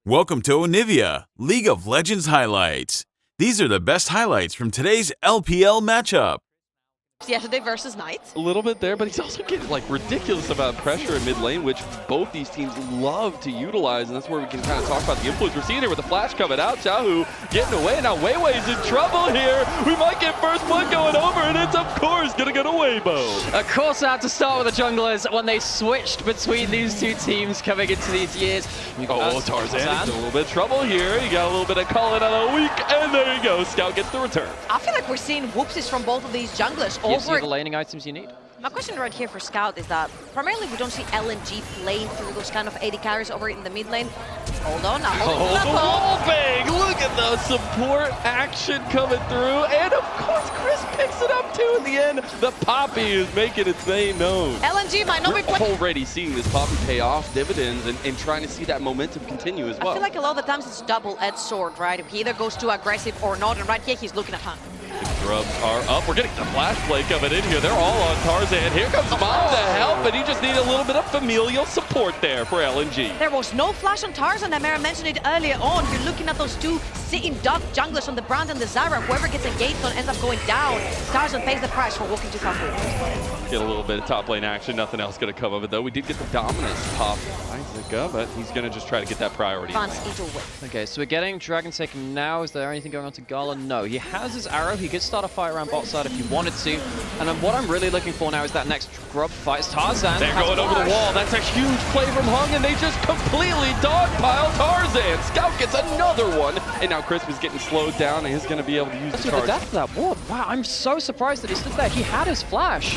Welcome to Onivia, League of Legends highlights. These are the best highlights from today's LPL matchup. Yesterday versus Knight. A little bit there, but he's also getting like ridiculous amount of pressure in mid lane, which both these teams love to utilize, and that's where we can kind of talk about the influence. We're seeing here with the flash coming out, Xiaohu getting away. Now Weibo's in trouble here. We might get first blood going over, and it's of course gonna go to Weibo. Of course, I had to start with the junglers when they switched between these two teams coming into these years. Oh, Tarzan is in a little bit of trouble here. You got a little bit of call it out a week, and there you go. Scout gets the return. I feel like we're seeing whoopsies from both of these junglers. Gives you the laning items you need. My question right here for Scout is that primarily we don't see LNG playing through those kind of AD carries over in the mid lane. Hold on now. Oh, the wall bang! Look at the support action coming through, and of course Chris picks it up too in the end. The Poppy is making its name known. LNG might not be already seeing this Poppy pay off dividends and trying to see that momentum continue as well. I feel like a lot of the times it's double-edged sword, right? He either goes too aggressive or not, and right here he's looking at Hunt. The grubs are up. We're getting the flash play coming in here. They're all on Tarzan. Here comes Mom to help, and he just needed a little bit of familial support there for LNG. There was no flash on Tarzan. Amara mentioned it earlier on. You're looking at those two sitting duck junglers on the Brand and the Zyra. Whoever gets engaged on ends up going down. Tarzan pays the price for walking too far forward. Get a little bit of top lane action. Nothing else going to come of it, though. We did get the dominance pop Isaac, but he's going to just try to get that priority. Okay, so we're getting Dragon taken now. Is there anything going on to Gala? No. He has his arrow. He could start a fight around bot side if he wanted to. And then what I'm really looking for now is that next grub fight. It's Tarzan. They're going over the wall. That's a huge play from Hung, and they just completely dogpile Tarzan. Scout gets another one, and now Chris is getting slowed down, and he's going to be able to use the charge. The death of that ward. Wow, I'm so surprised that he stood there. He had his flash.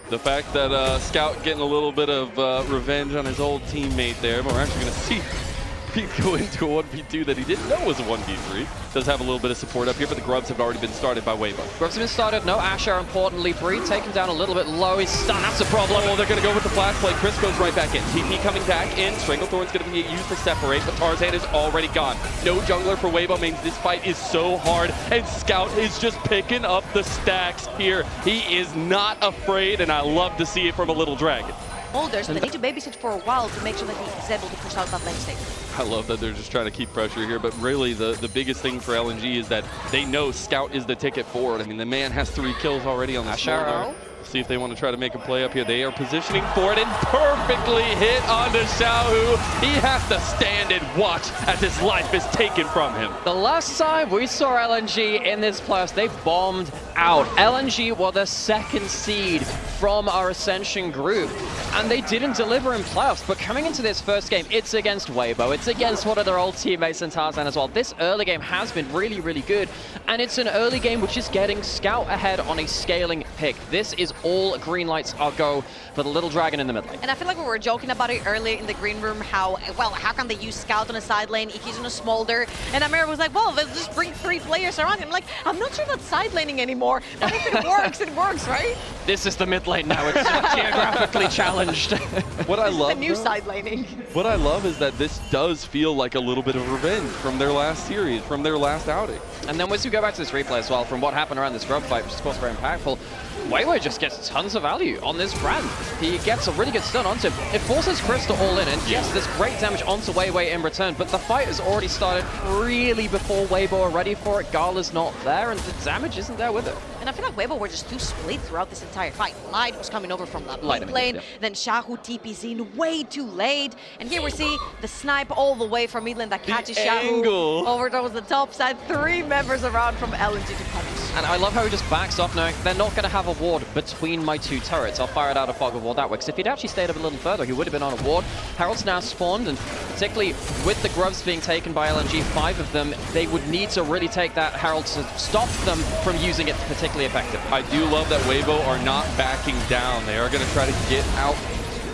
The fact that Scout getting a little bit of revenge on his old teammate there, but we're actually going to see Pete go into a 1v2 that he didn't know was a 1v3. Does have a little bit of support up here, but the grubs have already been started by Weibo. Grubs have been started. No Asher, importantly. Bree taken down a little bit low. He's stunned. That's a problem. Oh, they're going to go with the flash play. Chris goes right back in. TP coming back in. Stranglethorn's going to be used to separate, but Tarzan is already gone. No jungler for Weibo means this fight is so hard, and Scout is just picking up the stacks here. He is not afraid, and I love to see it from a little dragon. Holders, they need to babysit for a while to make sure that he's able to push out that lane state. I love that they're just trying to keep pressure here, but really the biggest thing for LNG is that they know Scout is the ticket forward. I mean, the man has 3 kills already on the shoulder. See if they want to try to make a play up here. They are positioning for it and perfectly hit onto Xiaohu. He has to stand and watch as his life is taken from him. The last time we saw LNG in this playoffs, they bombed out. LNG were the 2nd seed from our Ascension group, and they didn't deliver in playoffs. But coming into this first game, it's against Weibo. It's against one of their old teammates in Tarzan as well. This early game has been really, really good, and it's an early game which is getting Scout ahead on a scaling pick. This is all green lights are go for the little dragon in the mid lane. And I feel like we were joking about it earlier in the green room, how can they use Scout on a side lane if he's on a smolder? And Amir was like, well, let's just bring 3 players around. I'm like, I'm not sure that's side laning anymore, but if it works, right? This is the mid lane now. It's geographically challenged. What I love, the new side laning. What I love is that this does feel like a little bit of revenge from their last series, from their last outing. And then once you go back to this replay as well, from what happened around this grub fight, which is of course very impactful, Weibo just gets tons of value on this Brand. He gets a really good stun onto him. It forces Chris to all in, and yes, there's great damage onto Weibo in return, but the fight has already started really before Weibo are ready for it. Gala's not there, and the damage isn't there with it. And I feel like Weibo were just too split throughout this entire fight. Light was coming over from that mid lane, then Xiaohu TP's in way too late. And here we see the snipe all the way from mid lane that catches Xiaohu over towards the top side. 3 members around from LNG to punish. And I love how he just backs off knowing they're not going to have a ward between my 2 turrets. I'll fire it out a fog of war that way. Because if he'd actually stayed up a little further, he would have been on a ward. Herald's now spawned, and particularly with the grubs being taken by LNG, 5 of them, they would need to really take that Herald to stop them from using it particularly effective. I do love that Weibo are not backing down. They are going to try to get out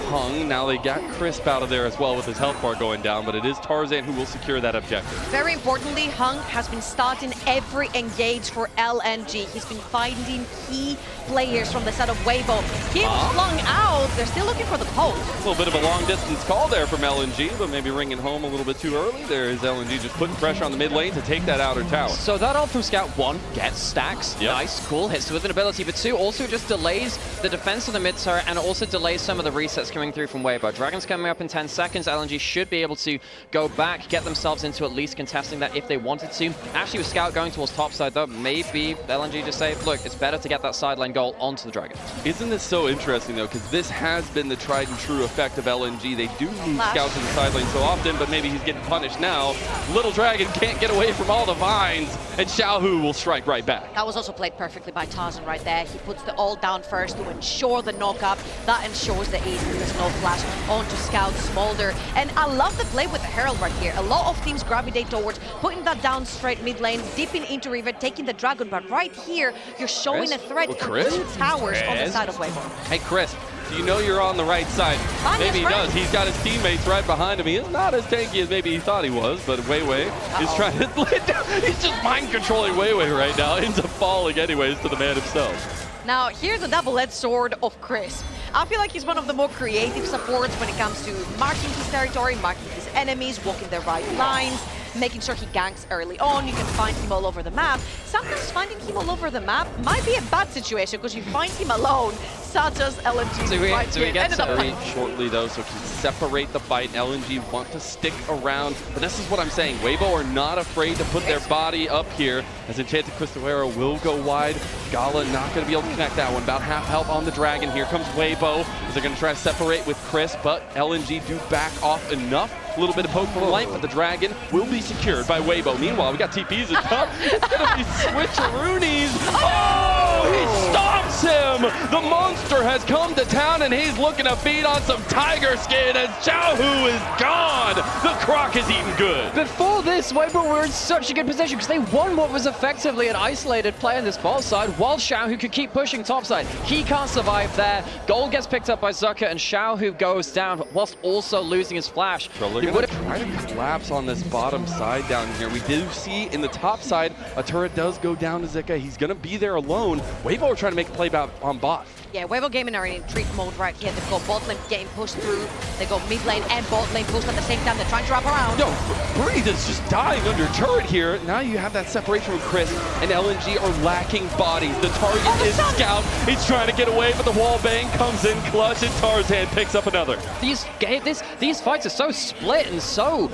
Hung. Now they got Crisp out of there as well with his health bar going down, but it is Tarzan who will secure that objective. Very importantly, Hung has been starting every engage for LNG. He's been finding key players from the side of Weibo. He was flung out. They're still looking for the post. A little bit of a long distance call there from LNG, but maybe ringing home a little bit too early. There is LNG just putting pressure on the mid lane to take that outer tower. So that ult from Scout, 1, gets stacks. Yep. Nice, cool, hits with an ability, but 2, also just delays the defense of the mid turret and also delays some of the resets coming coming through from Weibo. Dragon's coming up in 10 seconds. LNG should be able to go back, get themselves into at least contesting that if they wanted to. Actually, with Scout going towards topside, though, maybe LNG just say, look, it's better to get that sideline goal onto the Dragon. Isn't this so interesting, though? Because this has been the tried and true effect of LNG. They do move Scout to the sideline so often, but maybe he's getting punished now. Little Dragon can't get away from all the vines, and Xiaohu will strike right back. That was also played perfectly by Tarzan right there. He puts the ult down first to ensure the knock-up. That ensures the ace with the snow flash onto Scout Smolder. And I love the play with the Herald right here. A lot of teams gravitate towards putting that down straight mid lane, dipping into River, taking the Dragon. But right here, you're showing a threat for 2 towers on the side of Weibo. Hey, Chris, do you know you're on the right side? Maybe he does. He's got his teammates right behind him. He is not as tanky as maybe he thought he was, but Weiwei is trying to let down. He's just mind controlling Weiwei right now, ends up falling anyways to the man himself. Now, here's the double-edged sword of Chris. I feel like he's one of the more creative supports when it comes to marking his territory, marking his enemies, walking the right lines, making sure he ganks early on. You can find him all over the map. Sometimes finding him all over the map might be a bad situation because you find him alone, such as LNG. So we get very shortly, though, so can separate the fight. LNG want to stick around, but this is what I'm saying. Weibo are not afraid to put their body up here, as Enchanted Cristowero will go wide. Gala not going to be able to connect that one. About half health on the Dragon. Here comes Weibo, as they're going to try to separate with Chris, but LNG do back off enough. A little bit of poke from light, but the Dragon will be secured by Weibo. Meanwhile, we got TPs and top. It's going to be switcheroonies. Oh, he stomps him! The monster has come to town, and he's looking to feed on some tiger skin as Xiaohu is gone. The Croc is eating good. Before this, Weibo were in such a good position because they won what was effectively an isolated play on this ball side, while Xiaohu could keep pushing topside. He can't survive there. Gold gets picked up by Zucker, and Xiaohu goes down whilst also losing his flash. They're going to try to collapse on this bottom side down here. We do see in the top side, a turret does go down to Zika. He's going to be there alone. Weibo are trying to make a play on bot. Yeah, Weibo Gaming are in retreat mode right here. They've got bot lane getting pushed through. They got mid lane and bot lane pushed at the same time. They're trying to wrap around. Yo, Breathe is just dying under turret here. Now you have that separation from Chris, and LNG are lacking bodies. The target is Scout. He's trying to get away, but the wall bang comes in clutch, and Tarzan picks up another. These fights are so split and so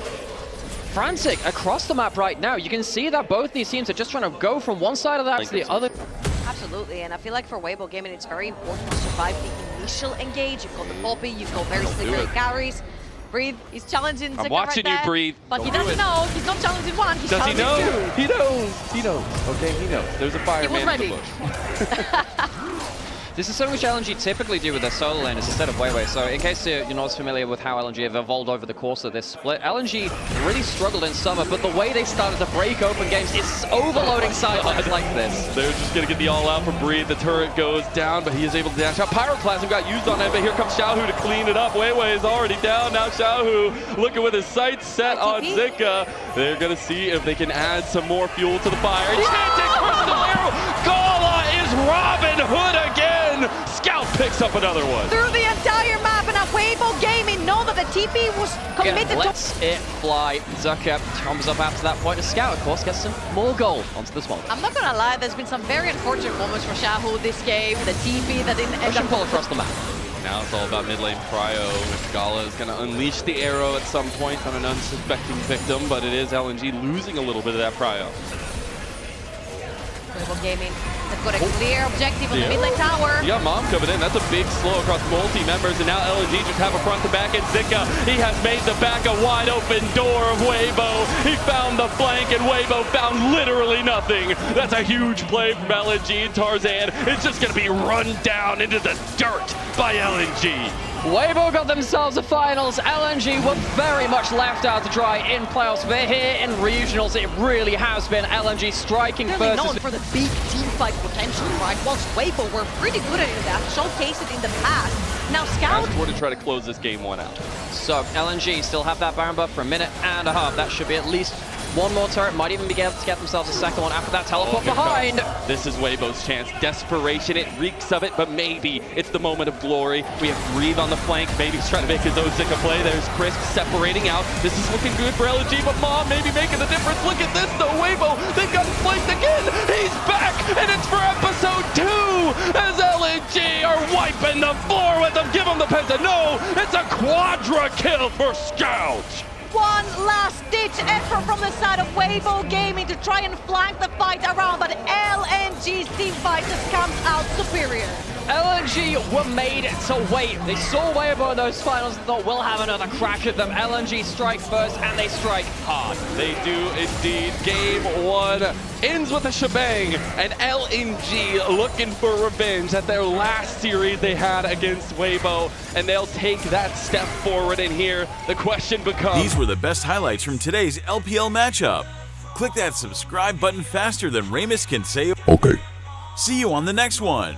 frantic across the map right now. You can see that both these teams are just trying to go from one side of that to the other. Absolutely, and I feel like for Weibo Gaming, it's very important to survive the initial engage. You've got the Poppy, you've got very slippery carries. Breathe, he's challenging Zika. I'm watching right you, there, Breathe. but he doesn't know. He's not challenging one, he's Does he challenging know? two. He knows. He knows. Okay, he knows. There's a fireman in the bush. This is something which LNG typically do with their solo laners instead of Weiwei. So in case you're not as familiar with how LNG have evolved over the course of this split, LNG really struggled in summer, but the way they started to break open games is overloading sidelines like this. They're just going to get the all-out from Breathe. The turret goes down, but he is able to dash out. Pyroclasm got used on him, but here comes Xiaohu to clean it up. Weiwei is already down. Now Xiaohu looking with his sights set on Zika. They're going to see if they can add some more fuel to the fire. Enchanted Cristowero! Gala is Robin Hood again! Scout picks up another one. Through the entire map, and Weibo Gaming know that the TP was committed Let's it fly. Zucker comes up after that point. A Scout, of course, gets some more gold onto the small. I'm not gonna lie, there's been some very unfortunate moments for Xiaohu this game. The TP that didn't end up pull across the map. Now it's all about mid lane prio, which Gala is going to unleash the arrow at some point on an unsuspecting victim, but it is LNG losing a little bit of that prio. Weibo Gaming, they've got a clear objective on the mid lane tower. You got Mom coming in. That's a big slow across multi-members, and now LNG just have a front to back, and Zika, he has made the back a wide open door of Weibo. He found the flank, and Weibo found literally nothing. That's a huge play from LNG. Tarzan is just going to be run down into the dirt by LNG. Weibo got themselves a finals. LNG were very much left out to dry in playoffs, but here in regionals, it really has been LNG striking Really first. known for the big team fight potential, right? Whilst Weibo were pretty good at that, showcased it in the past. Now Scout... We're to try to close this game one out. So LNG still have that Baron buff for a minute and a half. That should be at least One more turret, might even be able to get themselves a second one after that teleport behind. This is Weibo's chance. Desperation, it reeks of it, but maybe it's the moment of glory. We have Breathe on the flank. Maybe he's trying to make his own Zika play. There's Crisp separating out. This is looking good for LNG, but Mom maybe making the difference. Look at this though, Weibo, they've got flanked again. He's back, and it's for episode 2 as LNG are wiping the floor with them. Give him the penta. No, it's a quadra kill for Scout. One last-ditch effort from the side of Weibo Gaming to try and flank the fight around, but LNG's team fighters comes out superior. LNG were made to wait. They saw Weibo in those finals and thought, we'll have another crack at them. LNG strike first, and they strike hard. They do indeed. Game 1 ends with a shebang, and LNG looking for revenge at their last series they had against Weibo, and they'll take that step forward. And here, the question becomes... These were the best highlights from today's LPL matchup. Click that subscribe button faster than Ramus can say, Okay. see you on the next one.